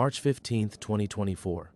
March 15, 2024.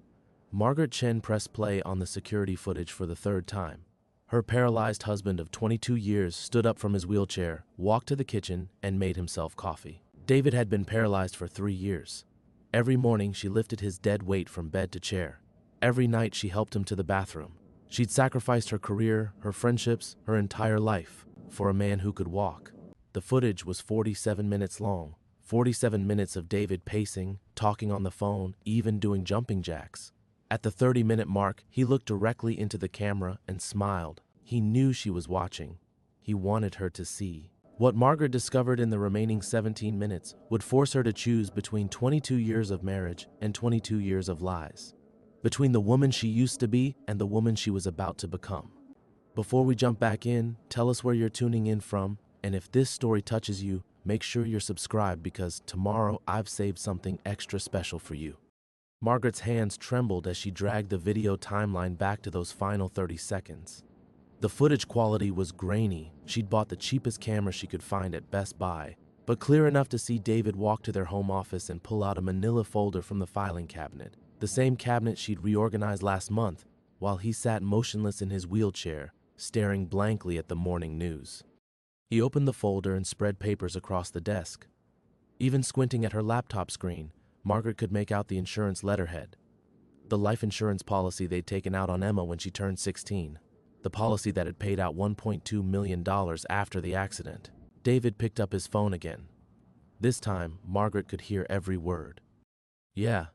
Margaret Chen pressed play on the security footage for the third time. Her paralyzed husband of 22 years stood up from his wheelchair, walked to the kitchen, and made himself coffee. David had been paralyzed for 3 years. Every morning she lifted his dead weight from bed to chair. Every night she helped him to the bathroom. She'd sacrificed her career, her friendships, her entire life for a man who could walk. The footage was 47 minutes long. 47 minutes of David pacing, talking on the phone, even doing jumping jacks. At the 30-minute mark, he looked directly into the camera and smiled. He knew she was watching. He wanted her to see. What Margaret discovered in the remaining 17 minutes would force her to choose between 22 years of marriage and 22 years of lies. Between the woman she used to be and the woman she was about to become. Before we jump back in, tell us where you're tuning in from, and if this story touches you, make sure you're subscribed because tomorrow I've saved something extra special for you. Margaret's hands trembled as she dragged the video timeline back to those final 30 seconds. The footage quality was grainy. She'd bought the cheapest camera she could find at Best Buy, but clear enough to see David walk to their home office and pull out a manila folder from the filing cabinet, the same cabinet she'd reorganized last month, while he sat motionless in his wheelchair, staring blankly at the morning news. He opened the folder and spread papers across the desk. Even squinting at her laptop screen, Margaret could make out the insurance letterhead. The life insurance policy they'd taken out on Emma when she turned 16. The policy that had paid out $1.2 million after the accident. David picked up his phone again. This time, Margaret could hear every word. "Yeah,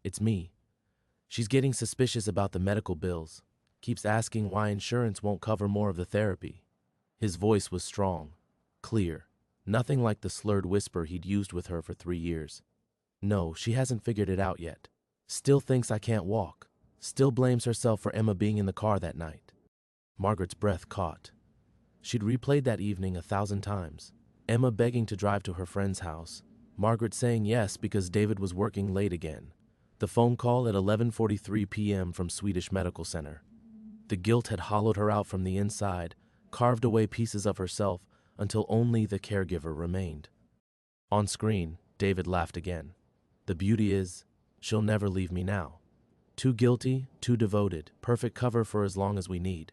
it's me. She's getting suspicious about the medical bills. Keeps asking why insurance won't cover more of the therapy." His voice was strong, clear, nothing like the slurred whisper he'd used with her for 3 years. "No, she hasn't figured it out yet. Still thinks I can't walk. Still blames herself for Emma being in the car that night." Margaret's breath caught. She'd replayed that evening 1,000 times. Emma begging to drive to her friend's house. Margaret saying yes because David was working late again. The phone call at 11:43 p.m. from Swedish Medical Center. The guilt had hollowed her out from the inside, carved away pieces of herself until only the caregiver remained. On screen, David laughed again. "The beauty is, she'll never leave me now. Too guilty, too devoted, perfect cover for as long as we need."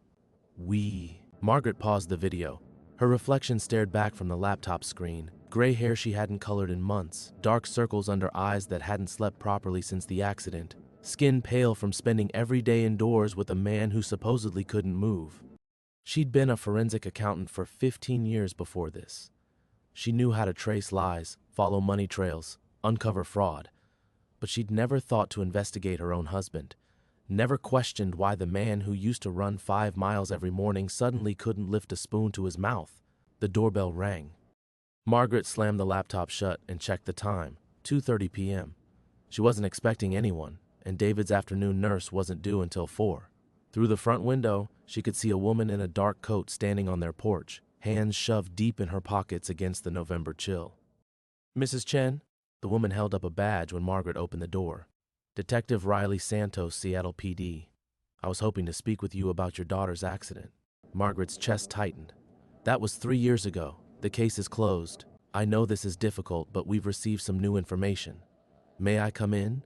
Margaret paused the video. Her reflection stared back from the laptop screen. Gray hair she hadn't colored in months, dark circles under eyes that hadn't slept properly since the accident, skin pale from spending every day indoors with a man who supposedly couldn't move. She'd been a forensic accountant for 15 years before this. She knew how to trace lies, follow money trails, uncover fraud. But she'd never thought to investigate her own husband. Never questioned why the man who used to run 5 miles every morning suddenly couldn't lift a spoon to his mouth. The doorbell rang. Margaret slammed the laptop shut and checked the time, 2:30 p.m. She wasn't expecting anyone, and David's afternoon nurse wasn't due until 4. Through the front window, she could see a woman in a dark coat standing on their porch, hands shoved deep in her pockets against the November chill. "Mrs. Chen?" The woman held up a badge when Margaret opened the door. "Detective Riley Santos, Seattle PD. I was hoping to speak with you about your daughter's accident." Margaret's chest tightened. "That was 3 years ago. The case is closed. I know this is difficult, but we've received some new information. May I come in?"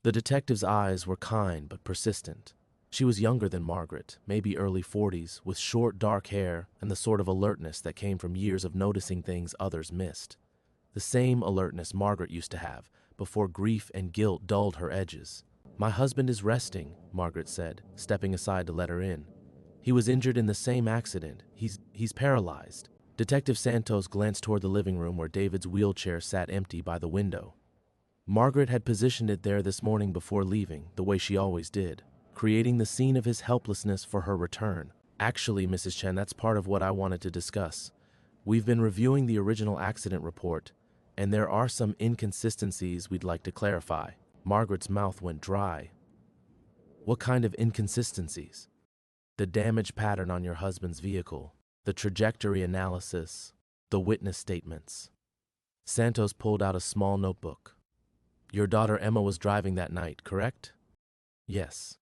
The detective's eyes were kind but persistent. She was younger than Margaret, maybe early 40s, with short dark hair and the sort of alertness that came from years of noticing things others missed. The same alertness Margaret used to have, before grief and guilt dulled her edges. "My husband is resting," Margaret said, stepping aside to let her in. "He was injured in the same accident. He's paralyzed." Detective Santos glanced toward the living room where David's wheelchair sat empty by the window. Margaret had positioned it there this morning before leaving, the way she always did, creating the scene of his helplessness for her return. "Actually, Mrs. Chen, that's part of what I wanted to discuss. We've been reviewing the original accident report, and there are some inconsistencies we'd like to clarify." Margaret's mouth went dry. "What kind of inconsistencies?" "The damage pattern on your husband's vehicle, the trajectory analysis, the witness statements." Santos pulled out a small notebook. "Your daughter Emma was driving that night, correct?" "Yes.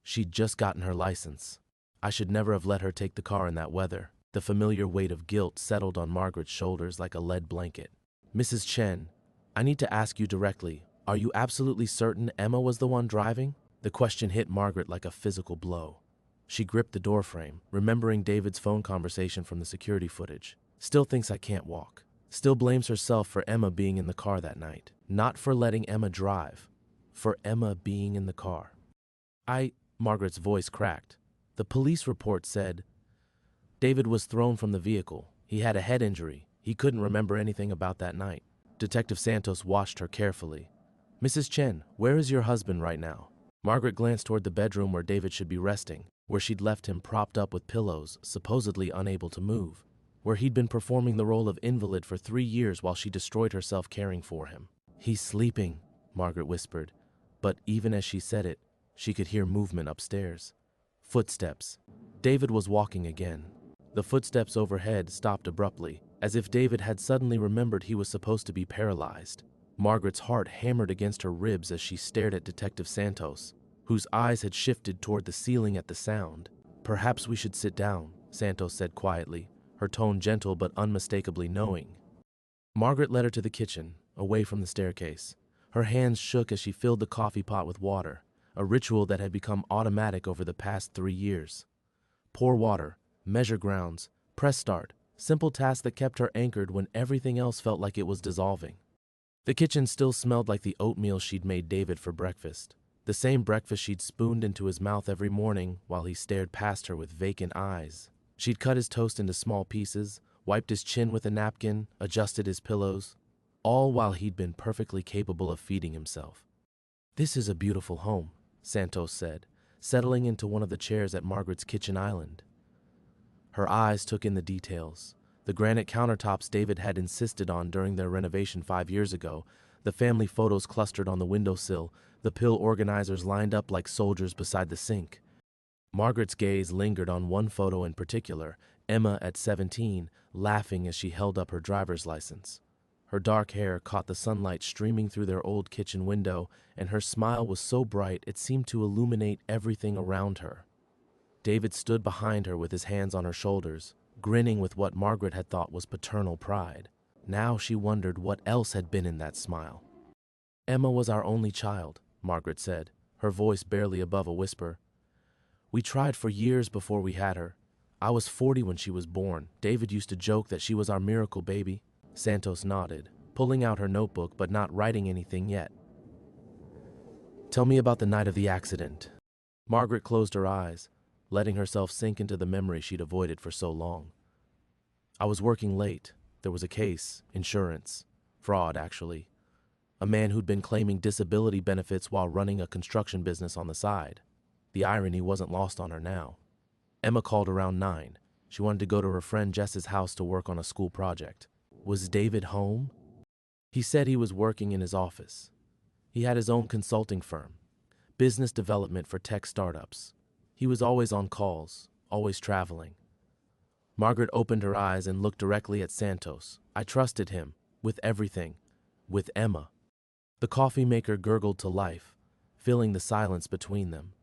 She'd just gotten her license. I should never have let her take the car in that weather." The familiar weight of guilt settled on Margaret's shoulders like a lead blanket. "Mrs. Chen, I need to ask you directly, Are you absolutely certain Emma was the one driving? The question hit Margaret like a physical blow. She gripped the doorframe, remembering David's phone conversation from the security footage. Still thinks I can't walk. Still blames herself for Emma being in the car that night. Not for letting Emma drive. For Emma being in the car. Margaret's voice cracked. The police report said David was thrown from the vehicle. He had a head injury. He couldn't remember anything about that night. Detective Santos watched her carefully. Mrs. Chen, where is your husband right now? Margaret glanced toward the bedroom where David should be resting, where she'd left him propped up with pillows, supposedly unable to move, where he'd been performing the role of invalid for 3 years while she destroyed herself caring for him. He's sleeping, Margaret whispered, but even as she said it, she could hear movement upstairs. Footsteps. David was walking again. The footsteps overhead stopped abruptly, as if David had suddenly remembered he was supposed to be paralyzed. Margaret's heart hammered against her ribs as she stared at Detective Santos, whose eyes had shifted toward the ceiling at the sound. Perhaps we should sit down, Santos said quietly, her tone gentle but unmistakably knowing. Margaret led her to the kitchen, away from the staircase. Her hands shook as she filled the coffee pot with water, a ritual that had become automatic over the past 3 years. Pour water, measure grounds, press start, simple tasks that kept her anchored when everything else felt like it was dissolving. The kitchen still smelled like the oatmeal she'd made David for breakfast, the same breakfast she'd spooned into his mouth every morning while he stared past her with vacant eyes. She'd cut his toast into small pieces, wiped his chin with a napkin, adjusted his pillows, all while he'd been perfectly capable of feeding himself. This is a beautiful home, Santos said, settling into one of the chairs at Margaret's kitchen island. Her eyes took in the details. The granite countertops David had insisted on during their renovation 5 years ago, the family photos clustered on the windowsill, the pill organizers lined up like soldiers beside the sink. Margaret's gaze lingered on one photo in particular, Emma at 17, laughing as she held up her driver's license. Her dark hair caught the sunlight streaming through their old kitchen window, and her smile was so bright it seemed to illuminate everything around her. David stood behind her with his hands on her shoulders, grinning with what Margaret had thought was paternal pride. Now she wondered what else had been in that smile. Emma was our only child, Margaret said, her voice barely above a whisper. We tried for years before we had her. I was 40 when she was born. David used to joke that she was our miracle baby. Santos nodded, pulling out her notebook but not writing anything yet. Tell me about the night of the accident. Margaret closed her eyes, letting herself sink into the memory she'd avoided for so long. I was working late. There was a case, insurance, fraud actually. A man who'd been claiming disability benefits while running a construction business on the side. The irony wasn't lost on her now. Emma called around 9. She wanted to go to her friend Jess's house to work on a school project. Was David home? He said he was working in his office. He had his own consulting firm, business development for tech startups. He was always on calls, always traveling. Margaret opened her eyes and looked directly at Santos. I trusted him, with everything, with Emma. The coffee maker gurgled to life, filling the silence between them.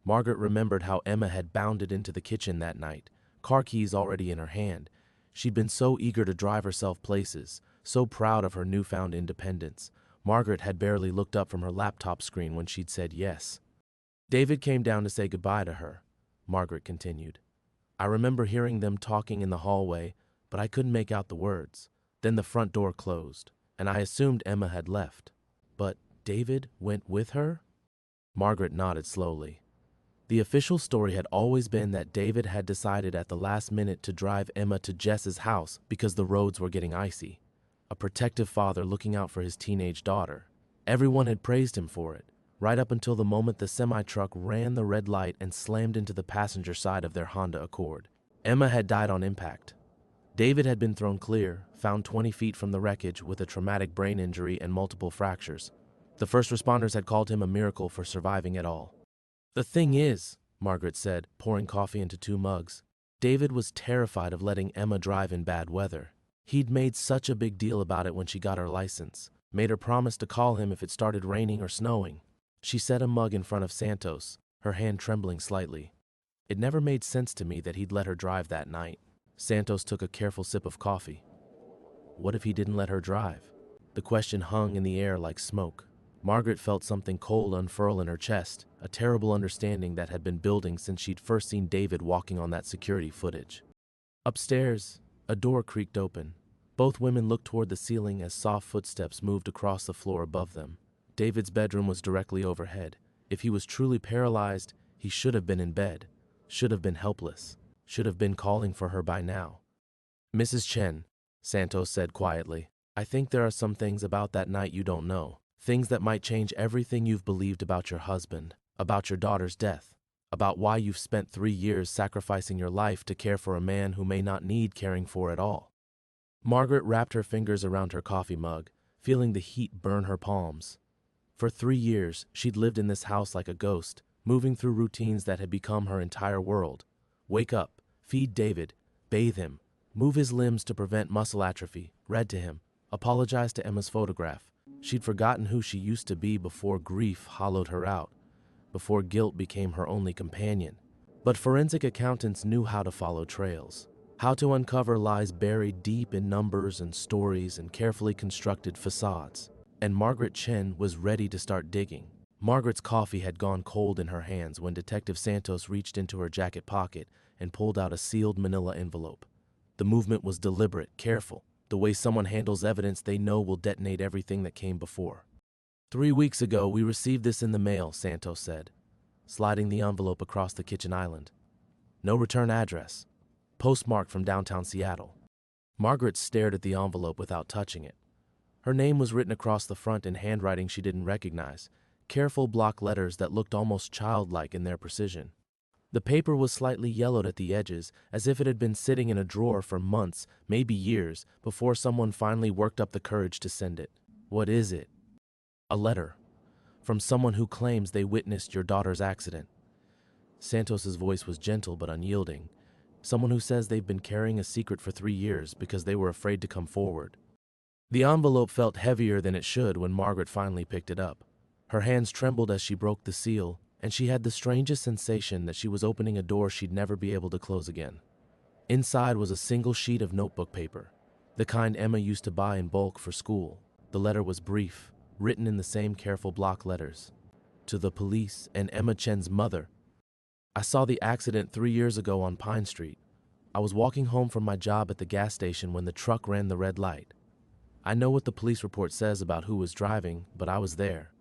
Margaret remembered how Emma had bounded into the kitchen that night, car keys already in her hand. She'd been so eager to drive herself places, so proud of her newfound independence. Margaret had barely looked up from her laptop screen when she'd said yes. David came down to say goodbye to her, Margaret continued. I remember hearing them talking in the hallway, but I couldn't make out the words. Then the front door closed, and I assumed Emma had left. But David went with her? Margaret nodded slowly. The official story had always been that David had decided at the last minute to drive Emma to Jess's house because the roads were getting icy. A protective father looking out for his teenage daughter. Everyone had praised him for it, right up until the moment the semi-truck ran the red light and slammed into the passenger side of their Honda Accord. Emma had died on impact. David had been thrown clear, found 20 feet from the wreckage with a traumatic brain injury and multiple fractures. The first responders had called him a miracle for surviving at all. The thing is, Margaret said, pouring coffee into 2 mugs, David was terrified of letting Emma drive in bad weather. He'd made such a big deal about it when she got her license, made her promise to call him if it started raining or snowing. She set a mug in front of Santos, her hand trembling slightly. It never made sense to me that he'd let her drive that night. Santos took a careful sip of coffee. What if he didn't let her drive? The question hung in the air like smoke. Margaret felt something cold unfurl in her chest, a terrible understanding that had been building since she'd first seen David walking on that security footage. Upstairs, a door creaked open. Both women looked toward the ceiling as soft footsteps moved across the floor above them. David's bedroom was directly overhead. If he was truly paralyzed, he should have been in bed, should have been helpless, should have been calling for her by now. "Mrs. Chen," Santos said quietly, "I think there are some things about that night you don't know. Things that might change everything you've believed about your husband, about your daughter's death, about why you've spent 3 years sacrificing your life to care for a man who may not need caring for at all." Margaret wrapped her fingers around her coffee mug, feeling the heat burn her palms. For 3 years, she'd lived in this house like a ghost, moving through routines that had become her entire world. Wake up, feed David, bathe him, move his limbs to prevent muscle atrophy, read to him, apologize to Emma's photograph. She'd forgotten who she used to be before grief hollowed her out, before guilt became her only companion. But forensic accountants knew how to follow trails, how to uncover lies buried deep in numbers and stories and carefully constructed facades. And Margaret Chen was ready to start digging. Margaret's coffee had gone cold in her hands when Detective Santos reached into her jacket pocket and pulled out a sealed manila envelope. The movement was deliberate, careful, the way someone handles evidence they know will detonate everything that came before. 3 weeks ago, we received this in the mail, Santos said, sliding the envelope across the kitchen island. No return address. Postmarked from downtown Seattle. Margaret stared at the envelope without touching it. Her name was written across the front in handwriting she didn't recognize, careful block letters that looked almost childlike in their precision. The paper was slightly yellowed at the edges, as if it had been sitting in a drawer for months, maybe years, before someone finally worked up the courage to send it. What is it? A letter. From someone who claims they witnessed your daughter's accident. Santos's voice was gentle but unyielding. Someone who says they've been carrying a secret for 3 years because they were afraid to come forward. The envelope felt heavier than it should when Margaret finally picked it up. Her hands trembled as she broke the seal, and she had the strangest sensation that she was opening a door she'd never be able to close again. Inside was a single sheet of notebook paper, the kind Emma used to buy in bulk for school. The letter was brief, written in the same careful block letters. To the police and Emma Chen's mother. I saw the accident 3 years ago on Pine Street. I was walking home from my job at the gas station when the truck ran the red light. I know what the police report says about who was driving, but I was there.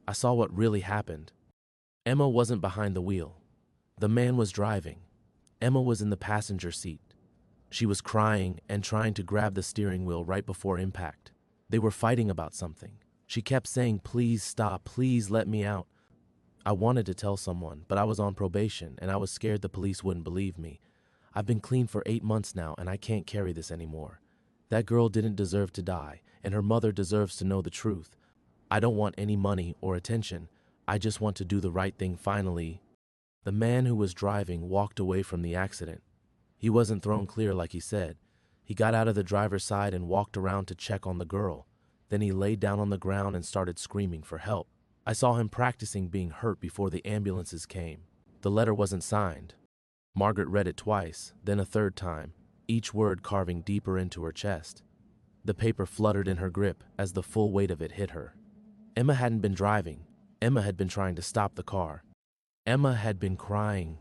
I saw what really happened. Emma wasn't behind the wheel. The man was driving. Emma was in the passenger seat. She was crying and trying to grab the steering wheel right before impact. They were fighting about something. She kept saying, "Please stop, please let me out." I wanted to tell someone, but I was on probation and I was scared the police wouldn't believe me. I've been clean for 8 months now and I can't carry this anymore. That girl didn't deserve to die, and her mother deserves to know the truth. I don't want any money or attention. I just want to do the right thing finally. The man who was driving walked away from the accident. He wasn't thrown clear like he said. He got out of the driver's side and walked around to check on the girl. Then he laid down on the ground and started screaming for help. I saw him practicing being hurt before the ambulances came. The letter wasn't signed. Margaret read it twice, then a third time, each word carving deeper into her chest. The paper fluttered in her grip as the full weight of it hit her. Emma hadn't been driving. Emma had been trying to stop the car. Emma had been crying.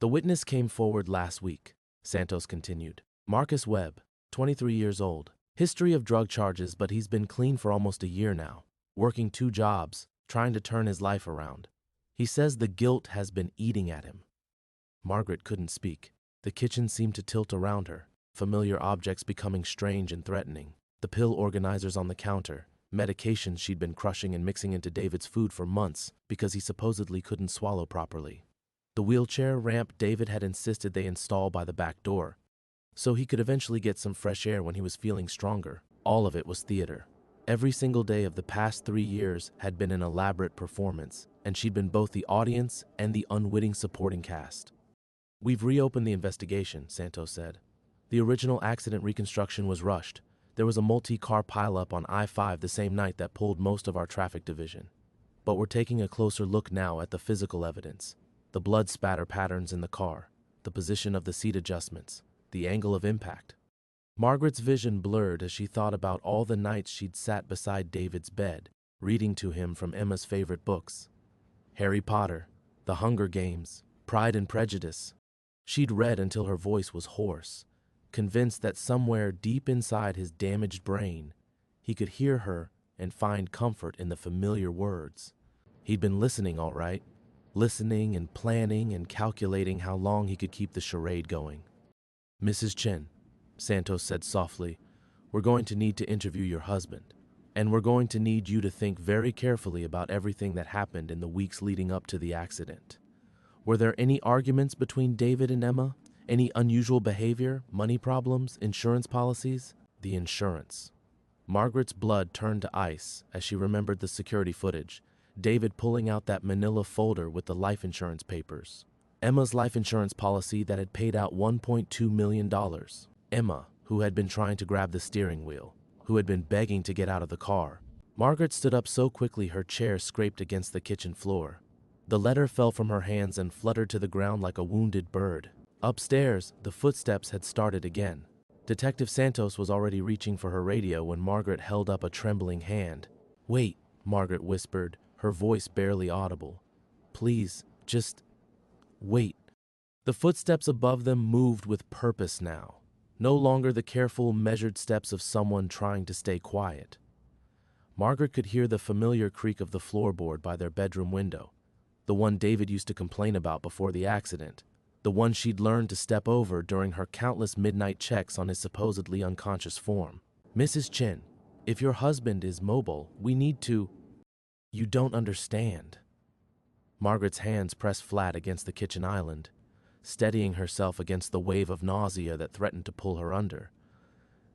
The witness came forward last week, Santos continued. Marcus Webb, 23 years old. History of drug charges, but he's been clean for almost a year now, working 2 jobs, trying to turn his life around. He says the guilt has been eating at him. Margaret couldn't speak. The kitchen seemed to tilt around her, familiar objects becoming strange and threatening. The pill organizers on the counter, medications she'd been crushing and mixing into David's food for months because he supposedly couldn't swallow properly. The wheelchair ramp David had insisted they install by the back door, so he could eventually get some fresh air when he was feeling stronger. All of it was theater. Every single day of the past 3 years had been an elaborate performance, and she'd been both the audience and the unwitting supporting cast. We've reopened the investigation, Santos said. The original accident reconstruction was rushed. There was a multi-car pileup on I-5 the same night that pulled most of our traffic division. But we're taking a closer look now at the physical evidence. The blood spatter patterns in the car, the position of the seat adjustments, the angle of impact. Margaret's vision blurred as she thought about all the nights she'd sat beside David's bed, reading to him from Emma's favorite books. Harry Potter, The Hunger Games, Pride and Prejudice. She'd read until her voice was hoarse, convinced that somewhere deep inside his damaged brain, he could hear her and find comfort in the familiar words. He'd been listening, all right, listening and planning and calculating how long he could keep the charade going. "Mrs. Chen," Santos said softly, "we're going to need to interview your husband, and we're going to need you to think very carefully about everything that happened in the weeks leading up to the accident. Were there any arguments between David and Emma? Any unusual behavior, money problems, insurance policies?" The insurance. Margaret's blood turned to ice as she remembered the security footage, David pulling out that manila folder with the life insurance papers. Emma's life insurance policy that had paid out $1.2 million. Emma, who had been trying to grab the steering wheel, who had been begging to get out of the car. Margaret stood up so quickly her chair scraped against the kitchen floor. The letter fell from her hands and fluttered to the ground like a wounded bird. Upstairs, the footsteps had started again. Detective Santos was already reaching for her radio when Margaret held up a trembling hand. "Wait," Margaret whispered, her voice barely audible. "Please, just wait." The footsteps above them moved with purpose now, no longer the careful, measured steps of someone trying to stay quiet. Margaret could hear the familiar creak of the floorboard by their bedroom window, the one David used to complain about before the accident, the one she'd learned to step over during her countless midnight checks on his supposedly unconscious form. "Mrs. Chen, if your husband is mobile, we need to—" "You don't understand." Margaret's hands pressed flat against the kitchen island, steadying herself against the wave of nausea that threatened to pull her under.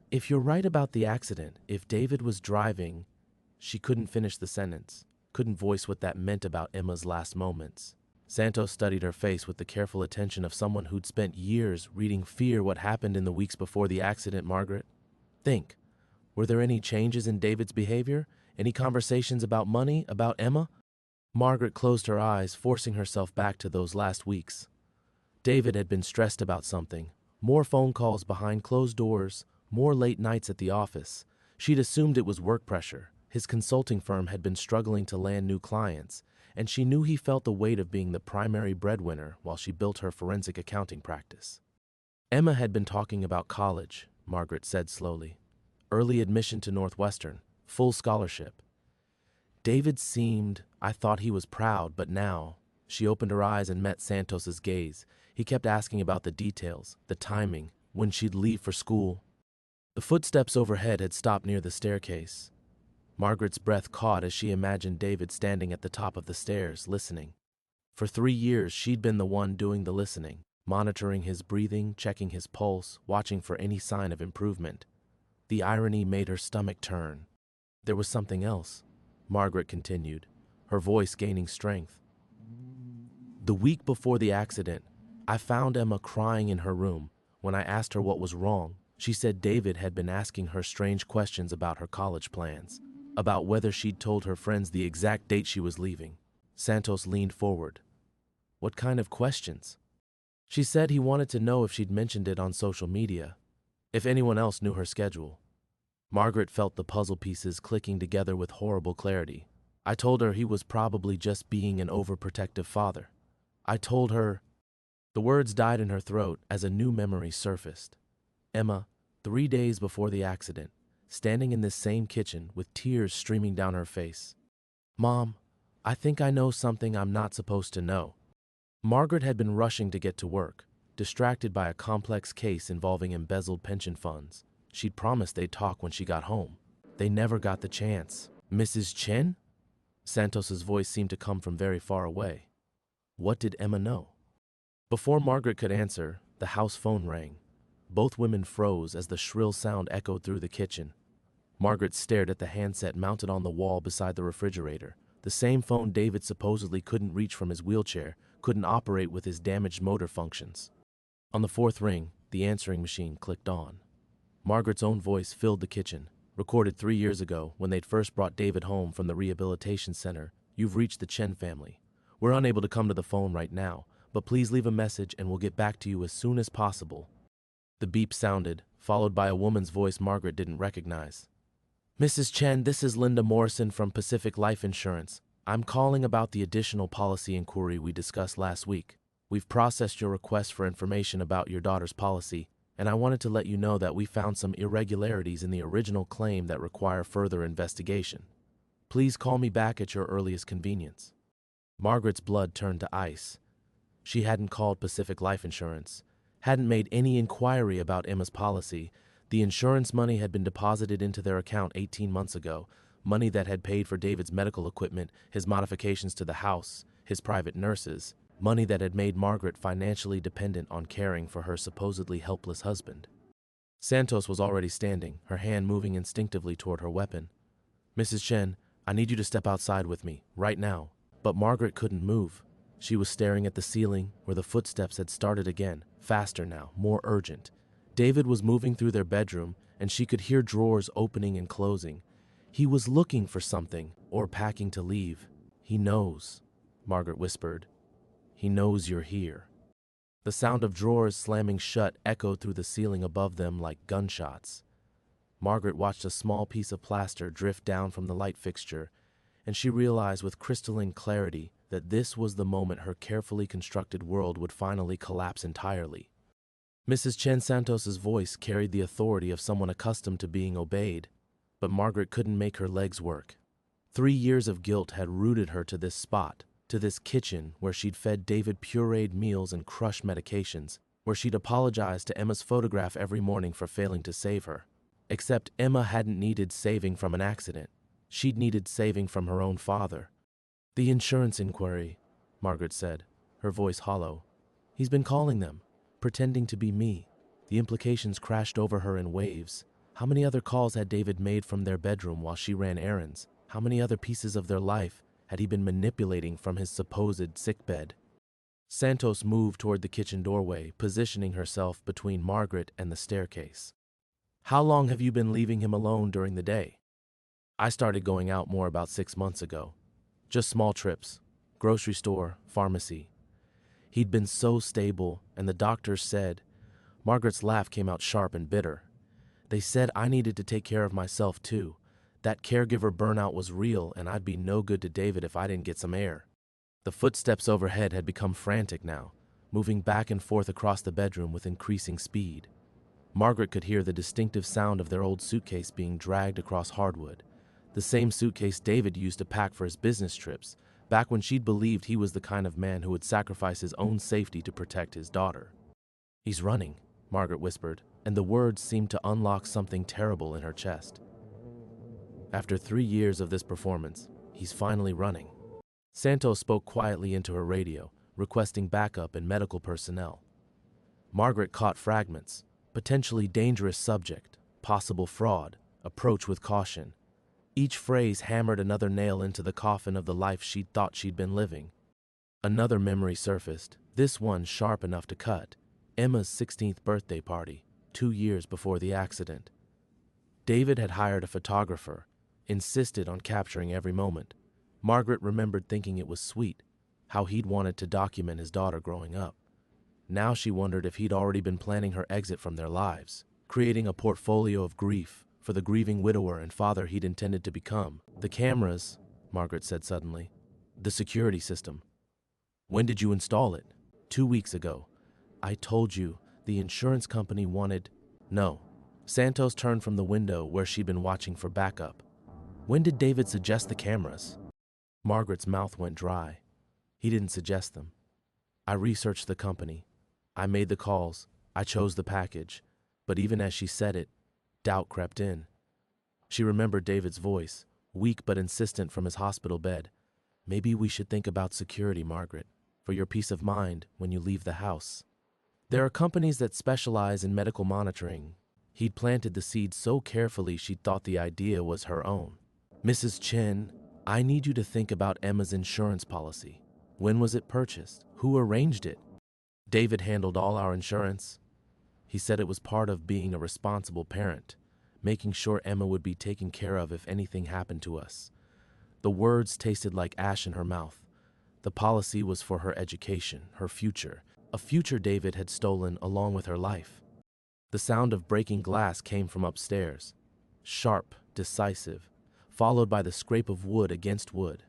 "If you're right about the accident, if David was driving—" She couldn't finish the sentence, couldn't voice what that meant about Emma's last moments. Santos studied her face with the careful attention of someone who'd spent years reading fear what happened in the weeks before the accident. "Margaret, think. Were there any changes in David's behavior? Any conversations about money, about Emma?" Margaret closed her eyes, forcing herself back to those last weeks. David had been stressed about something. More phone calls behind closed doors, more late nights at the office. She'd assumed it was work pressure. His consulting firm had been struggling to land new clients, and she knew he felt the weight of being the primary breadwinner while she built her forensic accounting practice. "Emma had been talking about college," Margaret said slowly. "Early admission to Northwestern, full scholarship. David seemed, I thought he was proud, but now—" She opened her eyes and met Santos's gaze. He kept asking about the details, the timing, when she'd leave for school. The footsteps overhead had stopped near the staircase. Margaret's breath caught as she imagined David standing at the top of the stairs, listening. For 3 years, she'd been the one doing the listening, monitoring his breathing, checking his pulse, watching for any sign of improvement. The irony made her stomach turn. "There was something else," Margaret continued, her voice gaining strength. "The week before the accident, I found Emma crying in her room. When I asked her what was wrong, she said David had been asking her strange questions about her college plans, about whether she'd told her friends the exact date she was leaving." Santos leaned forward. "What kind of questions?" "She said he wanted to know if she'd mentioned it on social media, if anyone else knew her schedule." Margaret felt the puzzle pieces clicking together with horrible clarity. "I told her he was probably just being an overprotective father. I told her—" The words died in her throat as a new memory surfaced. Emma, 3 days before the accident, standing in this same kitchen with tears streaming down her face. "Mom, I think I know something I'm not supposed to know." Margaret had been rushing to get to work, distracted by a complex case involving embezzled pension funds. She'd promised they'd talk when she got home. They never got the chance. "Mrs. Chen?" Santos's voice seemed to come from very far away. What did Emma know? Before Margaret could answer, the house phone rang. Both women froze as the shrill sound echoed through the kitchen. Margaret stared at the handset mounted on the wall beside the refrigerator, the same phone David supposedly couldn't reach from his wheelchair, couldn't operate with his damaged motor functions. On the 4th ring, the answering machine clicked on. Margaret's own voice filled the kitchen, recorded 3 years ago when they'd first brought David home from the rehabilitation center. "You've reached the Chen family. We're unable to come to the phone right now, but please leave a message and we'll get back to you as soon as possible." The beep sounded, followed by a woman's voice Margaret didn't recognize. Mrs. Chen, this is Linda Morrison from Pacific Life Insurance. I'm calling about the additional policy inquiry we discussed last week. We've processed your request for information about your daughter's policy, and I wanted to let you know that we found some irregularities in the original claim that require further investigation. Please call me back at your earliest convenience. Margaret's blood turned to ice. She hadn't called Pacific Life Insurance, hadn't made any inquiry about Emma's policy. The insurance money had been deposited into their account 18 months ago, money that had paid for David's medical equipment, his modifications to the house, his private nurses, money that had made Margaret financially dependent on caring for her supposedly helpless husband. Santos was already standing, her hand moving instinctively toward her weapon. Mrs. Chen, I need you to step outside with me, right now. But Margaret couldn't move. She was staring at the ceiling, where the footsteps had started again, faster now, more urgent. David was moving through their bedroom, and she could hear drawers opening and closing. He was looking for something, or packing to leave. He knows, Margaret whispered. He knows you're here. The sound of drawers slamming shut echoed through the ceiling above them like gunshots. Margaret watched a small piece of plaster drift down from the light fixture, and she realized with crystalline clarity that this was the moment her carefully constructed world would finally collapse entirely. Mrs. Chen Santos's voice carried the authority of someone accustomed to being obeyed, but Margaret couldn't make her legs work. 3 years of guilt had rooted her to this spot, to this kitchen where she'd fed David pureed meals and crushed medications, where she'd apologized to Emma's photograph every morning for failing to save her. Except Emma hadn't needed saving from an accident. She'd needed saving from her own father. The insurance inquiry, Margaret said, her voice hollow. He's been calling them, pretending to be me. The implications crashed over her in waves. How many other calls had David made from their bedroom while she ran errands? How many other pieces of their life had he been manipulating from his supposed sickbed? Santos moved toward the kitchen doorway, positioning herself between Margaret and the staircase. How long have you been leaving him alone during the day? I started going out more about 6 months ago. Just small trips, grocery store, pharmacy. He'd been so stable, and the doctors said, Margaret's laugh came out sharp and bitter. They said I needed to take care of myself too. That caregiver burnout was real, and I'd be no good to David if I didn't get some air. The footsteps overhead had become frantic now, moving back and forth across the bedroom with increasing speed. Margaret could hear the distinctive sound of their old suitcase being dragged across hardwood, the same suitcase David used to pack for his business trips, back when she'd believed he was the kind of man who would sacrifice his own safety to protect his daughter. He's running, Margaret whispered, and the words seemed to unlock something terrible in her chest. After 3 years of this performance, he's finally running. Santos spoke quietly into her radio, requesting backup and medical personnel. Margaret caught fragments. Potentially dangerous subject, possible fraud, approach with caution. Each phrase hammered another nail into the coffin of the life she'd thought she'd been living. Another memory surfaced, this one sharp enough to cut. Emma's 16th birthday party, 2 years before the accident. David had hired a photographer, insisted on capturing every moment. Margaret remembered thinking it was sweet, how he'd wanted to document his daughter growing up. Now she wondered if he'd already been planning her exit from their lives, creating a portfolio of grief for the grieving widower and father he'd intended to become. The cameras, Margaret said suddenly. The security system. When did you install it? 2 weeks ago. I told you, the insurance company wanted... No. Santos turned from the window where she'd been watching for backup. When did David suggest the cameras? Margaret's mouth went dry. He didn't suggest them. I researched the company. I made the calls, I chose the package, but even as she said it, doubt crept in. She remembered David's voice, weak but insistent from his hospital bed. Maybe we should think about security, Margaret, for your peace of mind when you leave the house. There are companies that specialize in medical monitoring. He'd planted the seed so carefully she'd thought the idea was her own. Mrs. Chen, I need you to think about Emma's insurance policy. When was it purchased? Who arranged it? David handled all our insurance. He said it was part of being a responsible parent, making sure Emma would be taken care of if anything happened to us. The words tasted like ash in her mouth. The policy was for her education, her future, a future David had stolen along with her life. The sound of breaking glass came from upstairs. sharp, decisive, followed by the scrape of wood against wood.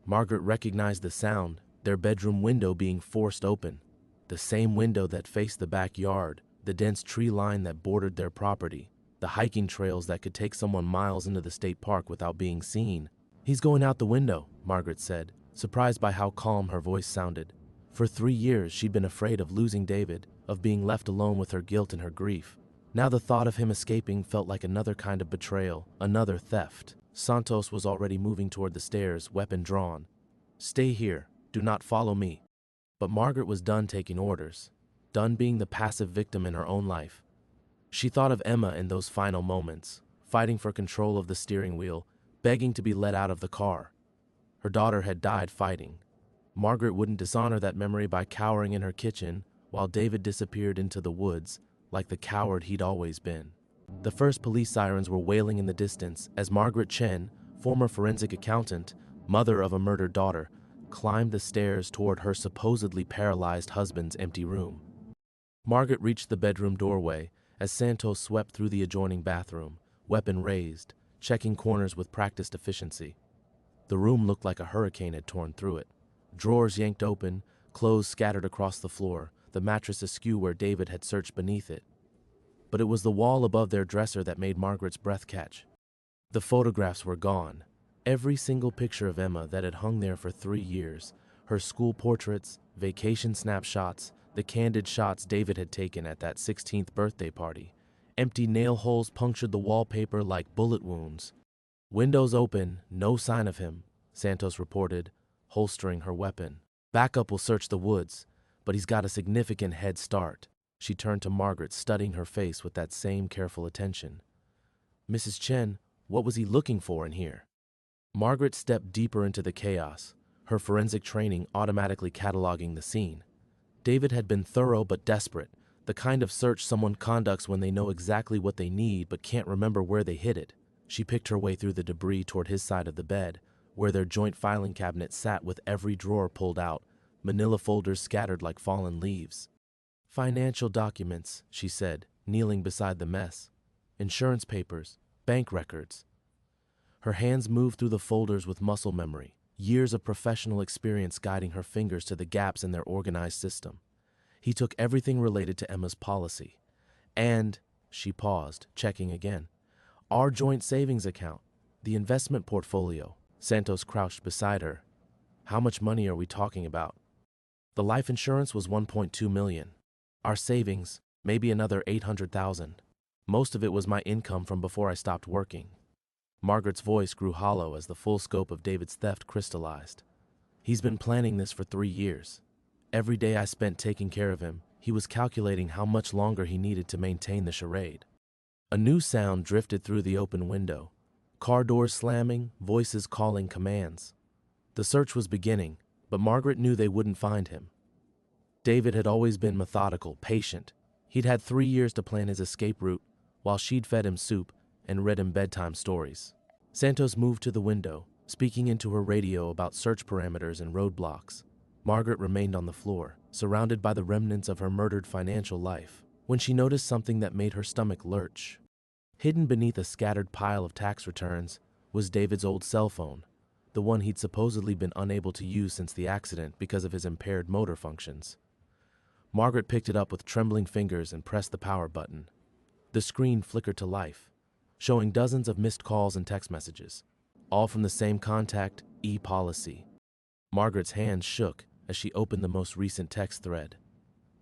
Margaret recognized the sound, their bedroom window being forced open, the same window that faced the backyard, the dense tree line that bordered their property, the hiking trails that could take someone miles into the state park without being seen. "He's going out the window," Margaret said, surprised by how calm her voice sounded. For 3 years, she'd been afraid of losing David, of being left alone with her guilt and her grief. Now the thought of him escaping felt like another kind of betrayal, another theft. Santos was already moving toward the stairs, weapon drawn. "Stay here. Do not follow me." But Margaret was done taking orders, done being the passive victim in her own life. She thought of Emma in those final moments, fighting for control of the steering wheel, begging to be let out of the car. Her daughter had died fighting. Margaret wouldn't dishonor that memory by cowering in her kitchen while David disappeared into the woods, like the coward he'd always been. The first police sirens were wailing in the distance as Margaret Chen, former forensic accountant, mother of a murdered daughter, climbed the stairs toward her supposedly paralyzed husband's empty room. Margaret reached the bedroom doorway as Santos swept through the adjoining bathroom, weapon raised, checking corners with practiced efficiency. The room looked like a hurricane had torn through it. Drawers yanked open, clothes scattered across the floor, the mattress askew where David had searched beneath it. But it was the wall above their dresser that made Margaret's breath catch. The photographs were gone. Every single picture of Emma that had hung there for 3 years, her school portraits, vacation snapshots, the candid shots David had taken at that 16th birthday party. Empty nail holes punctured the wallpaper like bullet wounds. "Windows open, no sign of him," Santos reported, holstering her weapon. "Backup will search the woods, but he's got a significant head start." She turned to Margaret, studying her face with that same careful attention. "Mrs. Chen, what was he looking for in here?" Margaret stepped deeper into the chaos, her forensic training automatically cataloging the scene. David had been thorough but desperate, the kind of search someone conducts when they know exactly what they need but can't remember where they hid it. She picked her way through the debris toward his side of the bed, where their joint filing cabinet sat with every drawer pulled out, manila folders scattered like fallen leaves. "Financial documents," she said, kneeling beside the mess. "Insurance papers, bank records." Her hands moved through the folders with muscle memory, years of professional experience guiding her fingers to the gaps in their organized system. He took everything related to Emma's policy. And, she paused, checking again, "our joint savings account, the investment portfolio." Santos crouched beside her. "How much money are we talking about?" "The life insurance was 1.2 million. Our savings, maybe another 800,000. Most of it was my income from before I stopped working." Margaret's voice grew hollow as the full scope of David's theft crystallized. "He's been planning this for 3 years. Every day I spent taking care of him, he was calculating how much longer he needed to maintain the charade." A new sound drifted through the open window. Car doors slamming, voices calling commands. The search was beginning, but Margaret knew they wouldn't find him. David had always been methodical, patient. He'd had 3 years to plan his escape route, while she'd fed him soup and read him bedtime stories. Santos moved to the window, speaking into her radio about search parameters and roadblocks. Margaret remained on the floor, surrounded by the remnants of her murdered financial life, when she noticed something that made her stomach lurch. Hidden beneath a scattered pile of tax returns was David's old cell phone, the one he'd supposedly been unable to use since the accident because of his impaired motor functions. Margaret picked it up with trembling fingers and pressed the power button. The screen flickered to life, showing dozens of missed calls and text messages, all from the same contact, e-policy. Margaret's hands shook as she opened the most recent text thread.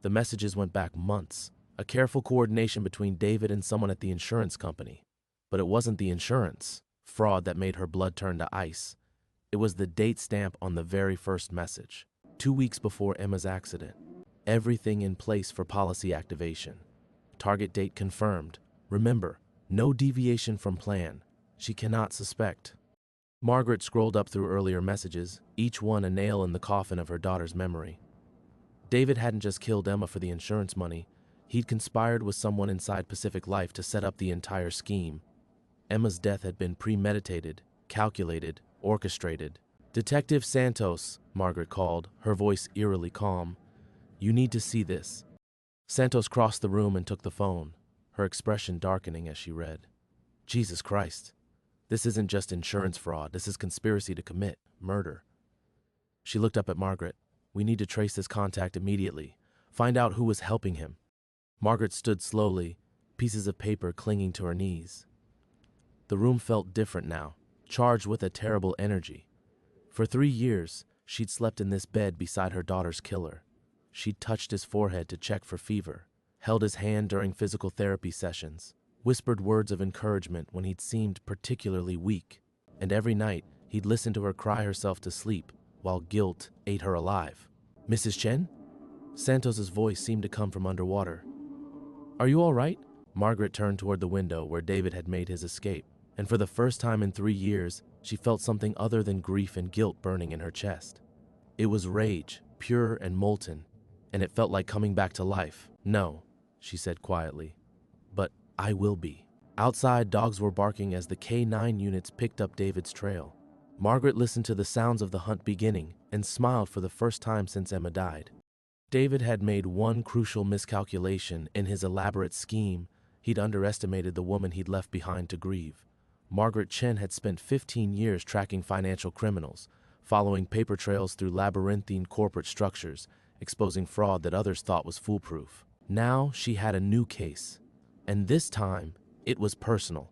The messages went back months, a careful coordination between David and someone at the insurance company. But it wasn't the insurance fraud that made her blood turn to ice. It was the date stamp on the very first message, 2 weeks before Emma's accident. Everything in place for policy activation. Target date confirmed. Remember, no deviation from plan. She cannot suspect. Margaret scrolled up through earlier messages, each one a nail in the coffin of her daughter's memory. David hadn't just killed Emma for the insurance money. He'd conspired with someone inside Pacific Life to set up the entire scheme. Emma's death had been premeditated, calculated, orchestrated. "Detective Santos," Margaret called, her voice eerily calm. "You need to see this." Santos crossed the room and took the phone, her expression darkening as she read. Jesus Christ. This isn't just insurance fraud. This is conspiracy to commit murder. She looked up at Margaret. We need to trace this contact immediately. Find out who was helping him. Margaret stood slowly, pieces of paper clinging to her knees. The room felt different now, charged with a terrible energy. For 3 years, she'd slept in this bed beside her daughter's killer. She'd touched his forehead to check for fever, held his hand during physical therapy sessions, whispered words of encouragement when he'd seemed particularly weak, and every night he'd listened to her cry herself to sleep while guilt ate her alive. Mrs. Chen? Santos's voice seemed to come from underwater. Are you all right? Margaret turned toward the window where David had made his escape, and for the first time in 3 years, she felt something other than grief and guilt burning in her chest. It was rage, pure and molten, and it felt like coming back to life. No, she said quietly, but I will be. Outside, dogs were barking as the K9 units picked up David's trail. Margaret listened to the sounds of the hunt beginning and smiled for the first time since Emma died. David had made one crucial miscalculation in his elaborate scheme. He'd underestimated the woman he'd left behind to grieve. Margaret Chen had spent 15 years tracking financial criminals, following paper trails through labyrinthine corporate structures, exposing fraud that others thought was foolproof. Now she had a new case, and this time it was personal.